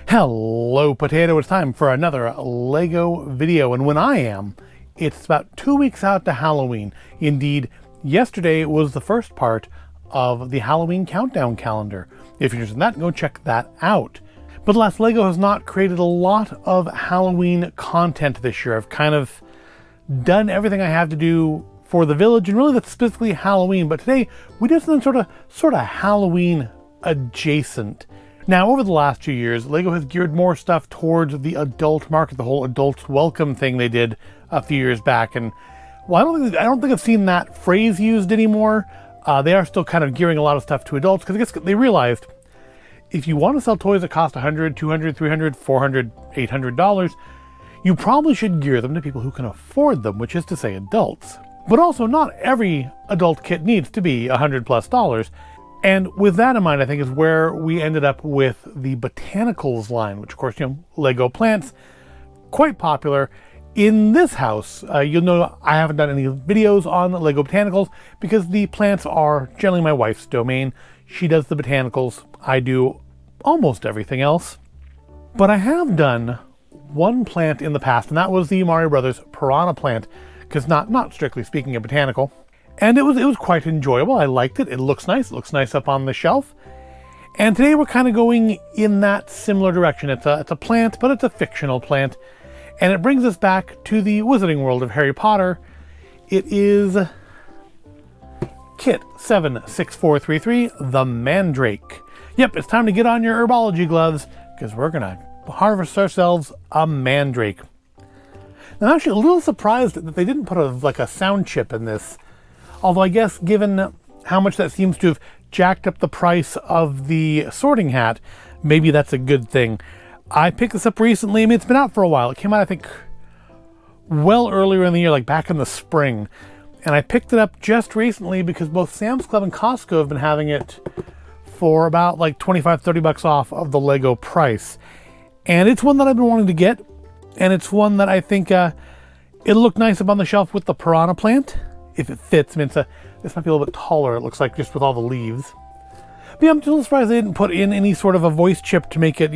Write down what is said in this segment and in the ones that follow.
Hello Potato, it's time for another LEGO video, and when I am, it's about 2 weeks out to Halloween. Indeed, yesterday was the first part of the Halloween countdown calendar. If you're interested in that, go check that out. But alas, LEGO has not created a lot of Halloween content this year. I've kind of done everything I have to do for the village, and really that's specifically Halloween, but today we did something sort of Halloween adjacent. Now, over the last 2 years, LEGO has geared more stuff towards the adult market, the whole adult welcome thing they did a few years back. And well, I don't think I've seen that phrase used anymore. They are still kind of gearing a lot of stuff to adults, because I guess they realized if you want to sell toys that cost $100, $200, $300, $400, $800, you probably should gear them to people who can afford them, which is to say adults. But also, not every adult kit needs to be $100+. And with that in mind, I think is where we ended up with the Botanicals line, which of course, LEGO plants, quite popular. In this house, you'll know I haven't done any videos on LEGO Botanicals because the plants are generally my wife's domain. She does the botanicals, I do almost everything else. But I have done one plant in the past, and that was the Mario Brothers Piranha Plant, because not strictly speaking a botanical. And it was quite enjoyable. I liked it. It looks nice. It looks nice up on the shelf. And today we're kind of going in that similar direction. It's a plant, but it's a fictional plant. And it brings us back to the Wizarding World of Harry Potter. It is Kit 76433, the Mandrake. Yep, it's time to get on your Herbology gloves, because we're going to harvest ourselves a Mandrake. Now, I'm actually a little surprised that they didn't put a sound chip in this. Although I guess given how much that seems to have jacked up the price of the sorting hat, maybe that's a good thing. I picked this up recently. I mean, it's been out for a while. It came out, I think, well earlier in the year, like back in the spring. And I picked it up just recently because both Sam's Club and Costco have been having it for about like 25, 30 bucks off of the LEGO price. And it's one that I've been wanting to get. And it's one that I think it'll look nice up on the shelf with the Piranha Plant. If it fits. I mean, this might be a little bit taller, it looks like, just with all the leaves. But yeah, I'm just a little surprised they didn't put in any sort of a voice chip to make it,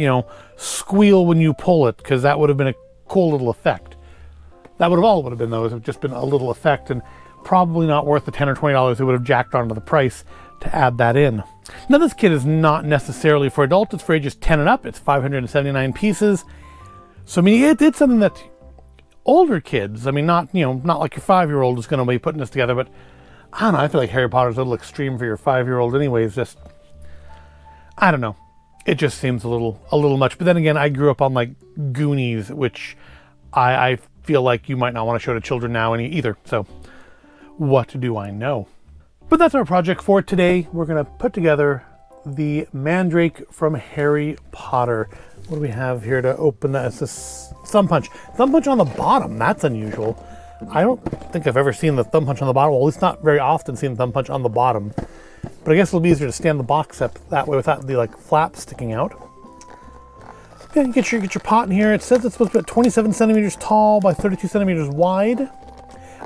squeal when you pull it, because that would have been a cool little effect. That would have been, though, is just been a little effect, and probably not worth the $10 or $20 they would have jacked onto the price to add that in. Now, this kit is not necessarily for adults. It's for ages 10 and up. It's 579 pieces. So, I mean, it's something that older kids, I mean, not like your 5-year-old is going to be putting this together, but I don't know, I feel like Harry Potter's a little extreme for your 5-year-old anyways. Just, I don't know. It just seems a little much. But then again, I grew up on like Goonies, which I feel like you might not want to show to children now either. So what do I know? But that's our project for today. We're going to put together the Mandrake from Harry Potter. What do we have here to open that? It's this thumb punch. Thumb punch on the bottom. That's unusual. I don't think I've ever seen the thumb punch on the bottom. Well, at least not very often seen the thumb punch on the bottom. But I guess it'll be easier to stand the box up that way without the flaps sticking out. Yeah, you get your pot in here. It says it's supposed to be 27 centimeters tall by 32 centimeters wide.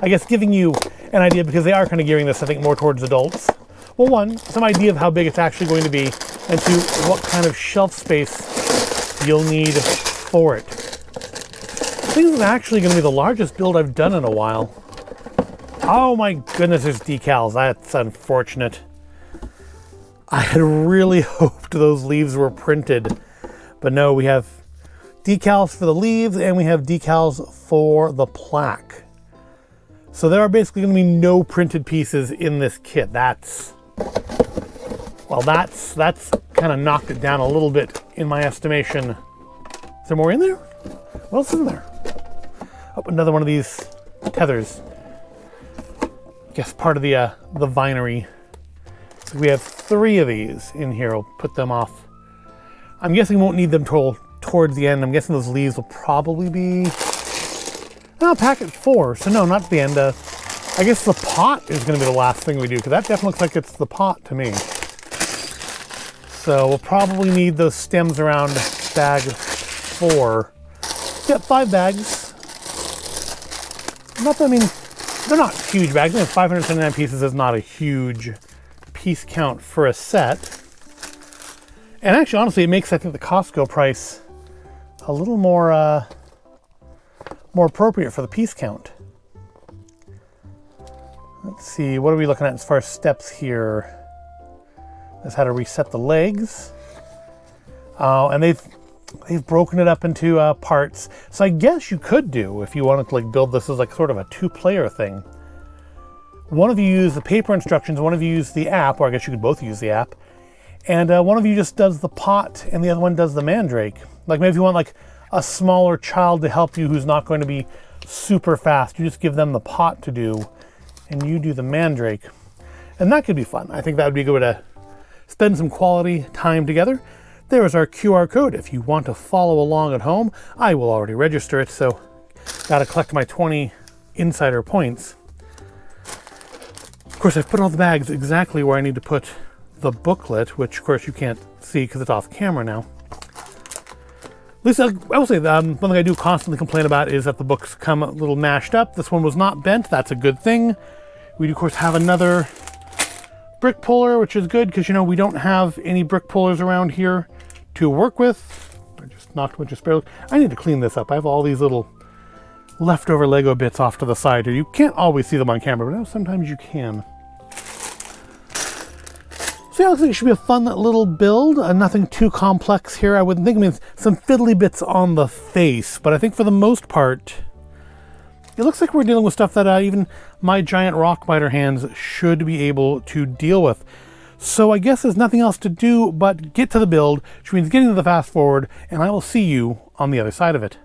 I guess giving you an idea, because they are kind of gearing this, I think, more towards adults. Well, one, some idea of how big it's actually going to be, and two, what kind of shelf space you'll need for it. I think this is actually going to be the largest build I've done in a while. Oh my goodness, there's decals. That's unfortunate. I had really hoped those leaves were printed, but no, we have decals for the leaves and we have decals for the plaque. So there are basically going to be no printed pieces in this kit. That's kind of knocked it down a little bit in my estimation. Is there more in there? What else is in there? Oh, another one of these tethers. I guess part of the vinery. So we have 3 of these in here. I'll put them off. I'm guessing we won't need them towards the end. I'm guessing those leaves will probably be... No, packet 4. So no, not the end. I guess the pot is going to be the last thing we do, because that definitely looks like it's the pot to me. So we'll probably need those stems around bag 4. Yep, 5 bags. They're not huge bags. 579 pieces is not a huge piece count for a set. And actually, honestly, it makes, I think, the Costco price a little more appropriate for the piece count. Let's see, what are we looking at as far as steps here? That's how to reset the legs. And they've broken it up into parts. So I guess you could do, if you wanted to like build this as like sort of a two-player thing. One of you use the paper instructions, one of you use the app, or I guess you could both use the app. And one of you just does the pot and the other one does the mandrake. Like maybe if you want like a smaller child to help you who's not going to be super fast, you just give them the pot to do and you do the mandrake. And that could be fun. I think that would be a good way to spend some quality time together. There is our QR code. If you want to follow along at home, I will already register it, so got to collect my 20 insider points. Of course, I've put all the bags exactly where I need to put the booklet, which of course you can't see because it's off camera now. At least I will say that one thing I do constantly complain about is that the books come a little mashed up. This one was not bent. That's a good thing. We do, of course, have another brick puller, which is good because, you know, we don't have any brick pullers around here to work with. I just knocked a bunch of spare. I need to clean this up. I have all these little leftover Lego bits off to the side here. You can't always see them on camera, but sometimes you can. So yeah, looks like it should be a fun little build. Nothing too complex here, I wouldn't think. I mean, some fiddly bits on the face, but I think for the most part, it looks like we're dealing with stuff that even my giant rock biter hands should be able to deal with. So I guess there's nothing else to do but get to the build, which means getting to the fast forward, and I will see you on the other side of it.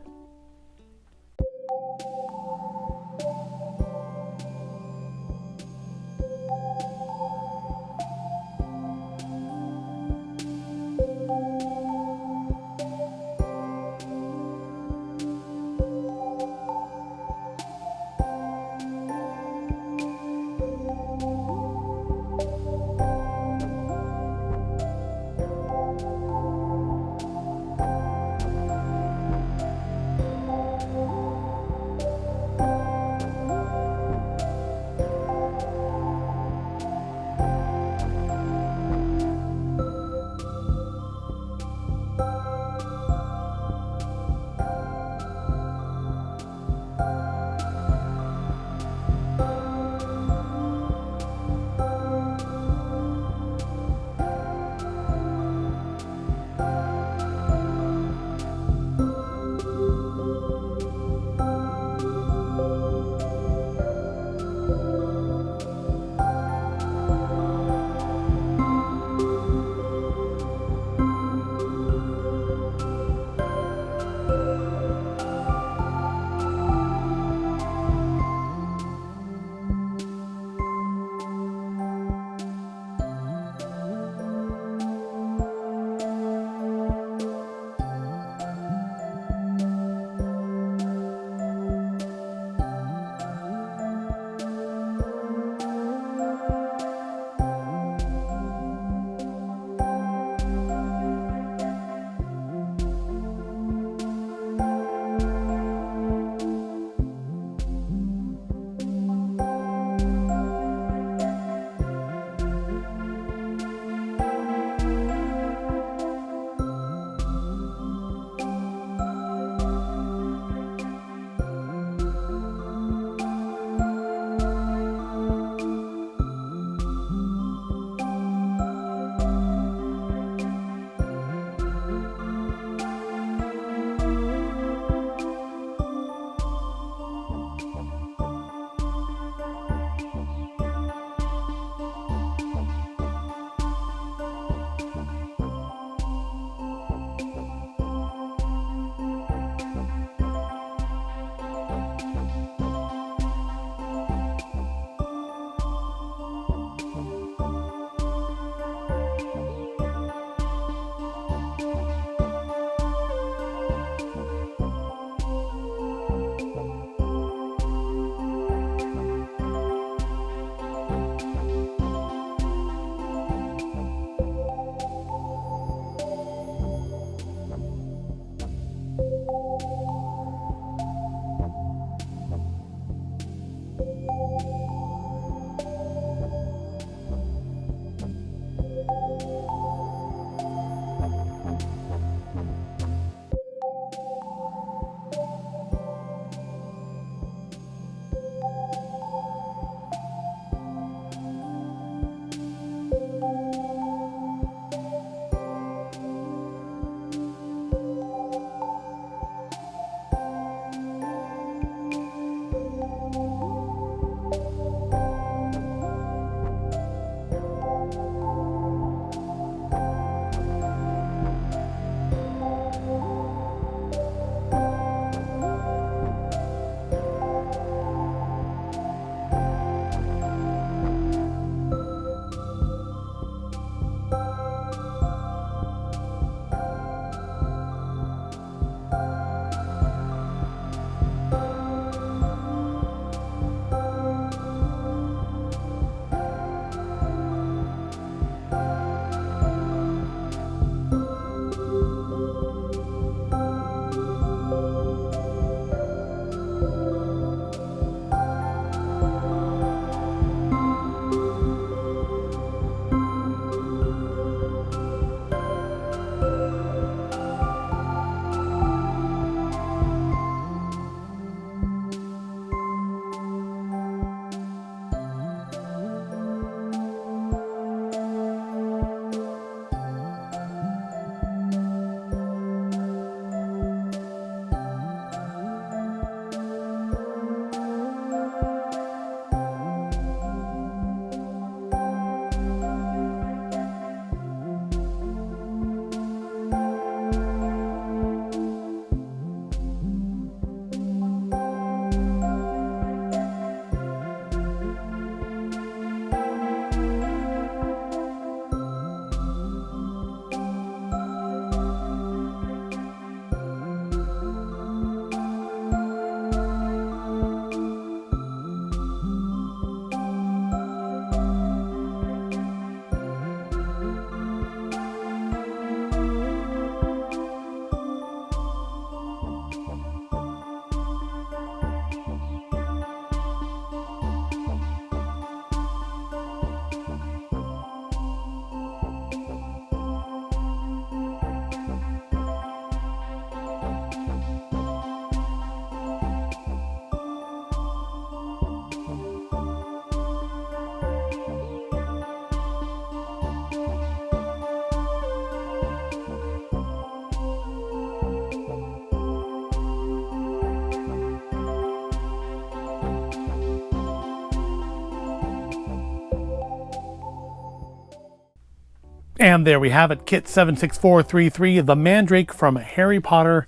And there we have it, kit 76433, the Mandrake from Harry Potter,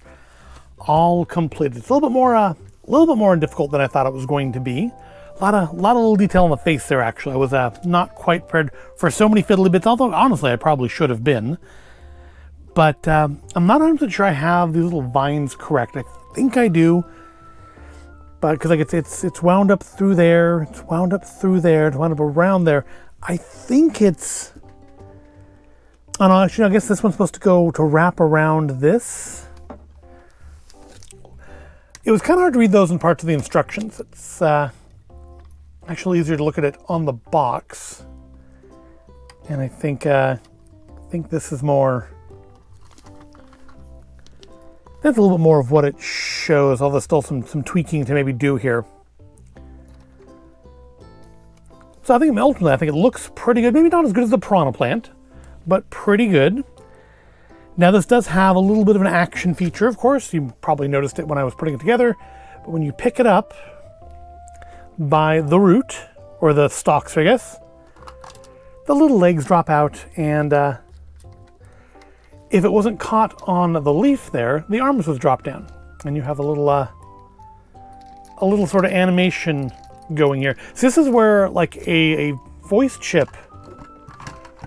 all completed. It's a little bit more difficult than I thought it was going to be. A lot of little detail on the face there, actually. I was not quite prepared for so many fiddly bits, although honestly I probably should have been. But I'm not 100% sure I have these little vines correct. I think I do, but because like it's wound up through there, it's wound up through there, it's wound up around there. I think it's. Oh no, actually, I guess this one's supposed to go to wrap around this. It was kind of hard to read those in parts of the instructions. It's actually easier to look at it on the box. And I think this is more. That's a little bit more of what it shows, although there's still some tweaking to maybe do here. So I think ultimately, it looks pretty good. Maybe not as good as the Piranha Plant, but pretty good. Now this does have a little bit of an action feature, of course. You probably noticed it when I was putting it together. But when you pick it up by the root, or the stalks, I guess, the little legs drop out, and if it wasn't caught on the leaf there, the arms would drop down. And you have a little sort of animation going here. So this is where like a voice chip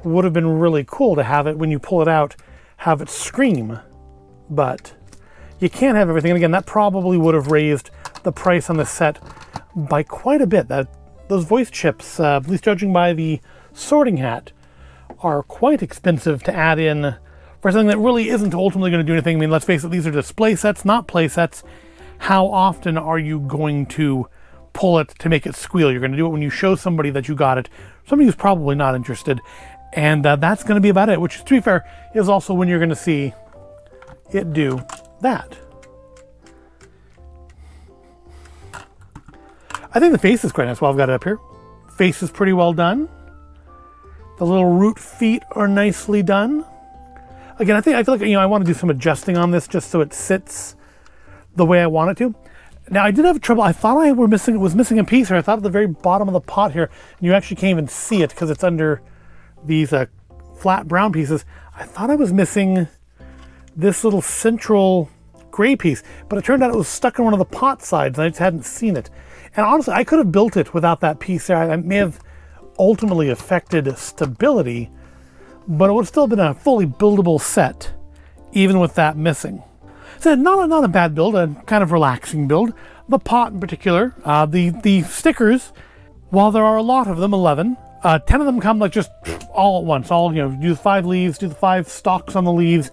would have been really cool to have it when you pull it out, have it scream, but you can't have everything. And again, that probably would have raised the price on the set by quite a bit. Those voice chips, at least judging by the sorting hat, are quite expensive to add in for something that really isn't ultimately going to do anything. I mean, let's face it, these are display sets, not play sets. How often are you going to pull it to make it squeal? You're going to do it when you show somebody that you got it, somebody who's probably not interested. And that's going to be about it, which, to be fair, is also when you're going to see it do that. I think the face is quite nice while I've got it up here. Face is pretty well done. The little root feet are nicely done. Again, I feel like, I want to do some adjusting on this just so it sits the way I want it to. Now, I did have trouble. I thought I was missing a piece here. I thought at the very bottom of the pot here, and you actually can't even see it because it's under these flat brown pieces. I thought I was missing this little central gray piece, but it turned out it was stuck in one of the pot sides, and I just hadn't seen it. And honestly, I could have built it without that piece there. I may have ultimately affected stability, but it would have still been a fully buildable set, even with that missing. So not a bad build, a kind of relaxing build. The pot in particular, the stickers, while there are a lot of them, 11, 10 of them come like just all at once. Do the 5 leaves, do the 5 stalks on the leaves,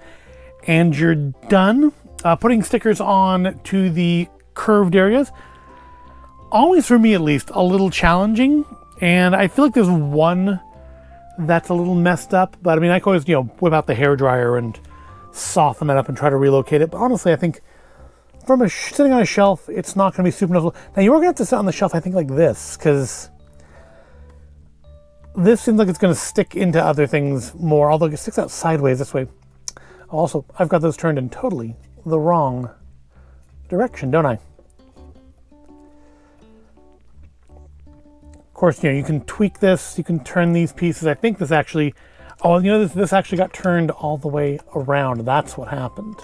and you're done. Putting stickers on to the curved areas, always for me at least, a little challenging. And I feel like there's one that's a little messed up, but I mean, I can always, whip out the hairdryer and soften that up and try to relocate it. But honestly, I think from sitting on a shelf, it's not going to be super noticeable. Now, you're going to have to sit on the shelf, I think, like this, because this seems like it's going to stick into other things more, although it sticks out sideways this way. Also, I've got those turned in totally the wrong direction, don't I? Of course, you can tweak this, you can turn these pieces. I think this actually, this actually got turned all the way around. That's what happened,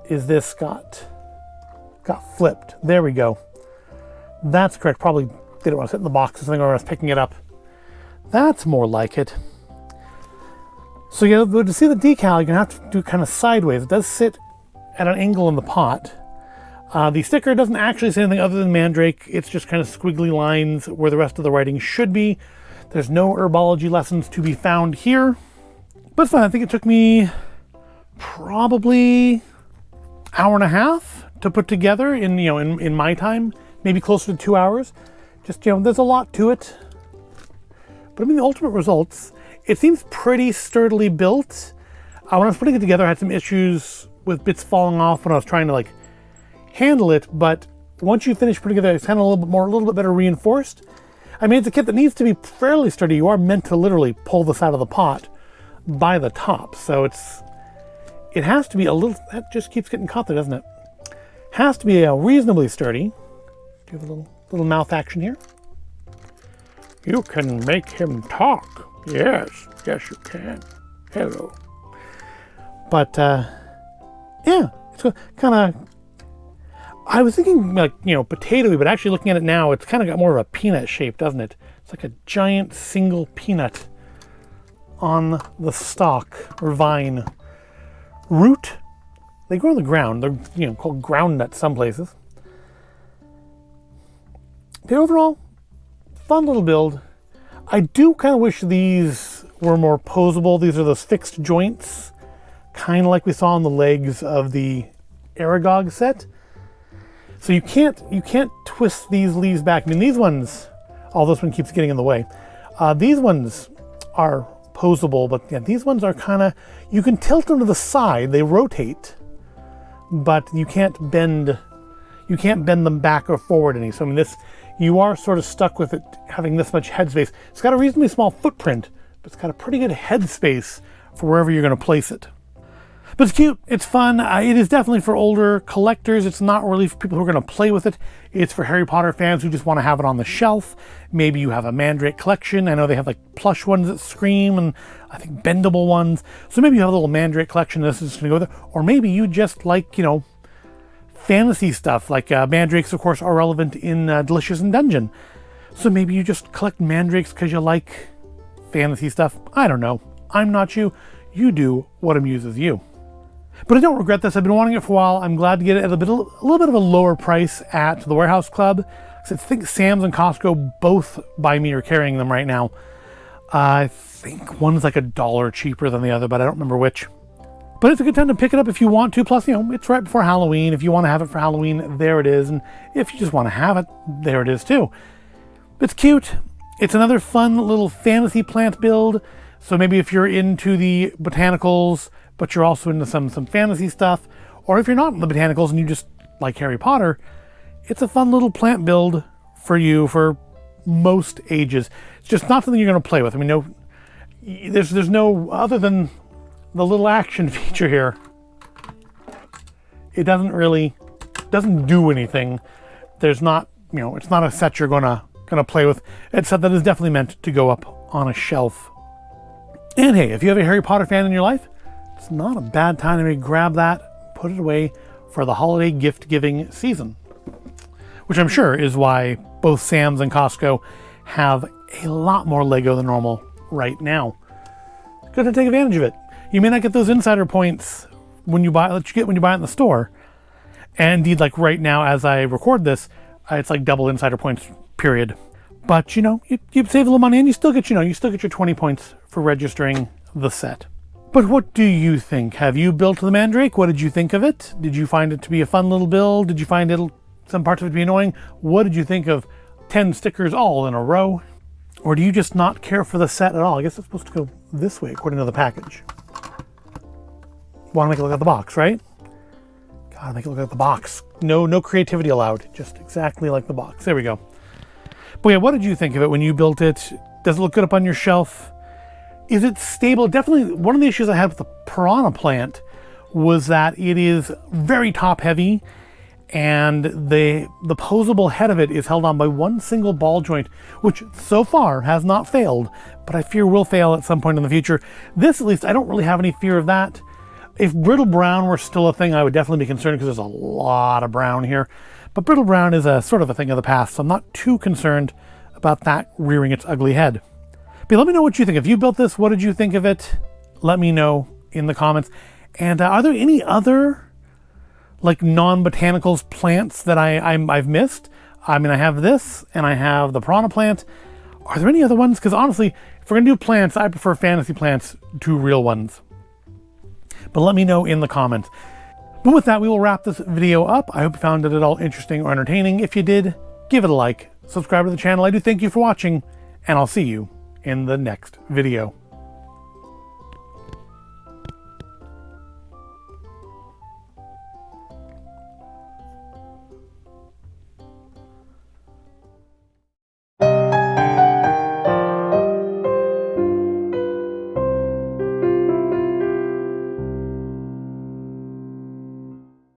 is this got flipped. There we go. That's correct. Probably didn't want to sit in the box or something, or I was picking it up. That's more like it. So to see the decal, you're going to have to do it kind of sideways. It does sit at an angle in the pot. The sticker doesn't actually say anything other than Mandrake. It's just kind of squiggly lines where the rest of the writing should be. There's no herbology lessons to be found here. But it's fine. I think it took me probably hour and a half to put together in my time, maybe closer to 2 hours. Just, there's a lot to it. But I mean, the ultimate results, it seems pretty sturdily built. When I was putting it together, I had some issues with bits falling off when I was trying to handle it, but once you finish putting it together, it's kind of a little bit better reinforced. I mean, it's a kit that needs to be fairly sturdy. You are meant to literally pull this out of the pot by the top, so it has to be a little. That just keeps getting caught there, doesn't it? Has to be reasonably sturdy. Do a little mouth action here. You can make him talk. Yes, yes you can. Hello. But, yeah, it's kind of, I was thinking like, you know, potatoey, but actually looking at it now, it's kind of got more of a peanut shape, doesn't it? It's like a giant single peanut on the stalk or vine. Root, they grow on the ground. They're, you know, called ground nuts some places. But overall, fun little build. I do kind of wish these were more posable. These are those fixed joints, kind of like we saw on the legs of the Aragog set. So you can't twist these leaves back. I mean, these ones, although this one keeps getting in the way, these ones are posable, but yeah, these ones are kind of, you can tilt them to the side, they rotate, but you can't bend them back or forward any. So I mean, this, you are sort of stuck with it having this much headspace. It's got a reasonably small footprint, but it's got a pretty good headspace for wherever you're going to place it. But it's cute, it's fun. It is definitely for older collectors. It's not really for people who are going to play with it. It's for Harry Potter fans who just want to have it on the shelf. Maybe you have a Mandrake collection. I know they have like plush ones that scream and I think bendable ones. So maybe you have a little Mandrake collection. This is going to go there. Or maybe you just like, you know, fantasy stuff. Like Mandrakes, of course, are relevant in Delicious in Dungeon. So maybe you just collect Mandrakes because you like fantasy stuff. I don't know. I'm not you. You do what amuses you. But I don't regret this. I've been wanting it for a while. I'm glad to get it at a little bit of a lower price at the Warehouse Club. I think Sam's and Costco both by me are carrying them right now. I think one's like $1 cheaper than the other, but I don't remember which. But it's a good time to pick it up if you want to. Plus, you know, it's right before Halloween. If you want to have it for Halloween, there it is. And if you just want to have it, there it is too. It's cute. It's another fun little fantasy plant build. So maybe if you're into the botanicals, but you're also into some fantasy stuff, or if you're not in the botanicals and you just like Harry Potter, it's a fun little plant build for you for most ages. It's just not something you're going to play with. I mean, no, there's no, other than the little action feature here, it doesn't do anything. There's not, you know, it's not a set you're gonna play with. It's a set that is definitely meant to go up on a shelf. And hey, if you have a Harry Potter fan in your life, it's not a bad time to maybe grab that, put it away for the holiday gift-giving season. Which I'm sure is why both Sam's and Costco have a lot more LEGO than normal right now. Good to take advantage of it. You may not get those insider points when you buy that you get when you buy it in the store. And indeed, like right now as I record this, it's like double insider points, period. But you know, you save a little money and you still get your 20 points for registering the set. But what do you think? Have you built the Mandrake? What did you think of it? Did you find it to be a fun little build? Did you find some parts of it to be annoying? What did you think of 10 stickers all in a row? Or do you just not care for the set at all? I guess it's supposed to go this way according to the package. Want to make it look at the box, right? Gotta make it look at the box. No creativity allowed. Just exactly like the box. There we go. But yeah, what did you think of it when you built it? Does it look good up on your shelf? Is it stable? Definitely one of the issues I had with the Piranha Plant was that it is very top heavy and the posable head of it is held on by one single ball joint, which so far has not failed, but I fear will fail at some point in the future. This, at least, I don't really have any fear of that. If brittle brown were still a thing, I would definitely be concerned because there's a lot of brown here. But brittle brown is a sort of a thing of the past, so I'm not too concerned about that rearing its ugly head. But let me know what you think. If you built this, what did you think of it? Let me know in the comments. And are there any other like non-botanicals plants that I've missed? I mean, I have this and I have the Piranha Plant. Are there any other ones? Because honestly, if we're gonna do plants, I prefer fantasy plants to real ones. But let me know in the comments. But with that, we will wrap this video up. I hope you found it at all interesting or entertaining. If you did, give it a like, subscribe to the channel. I do thank you for watching, and I'll see you in the next video.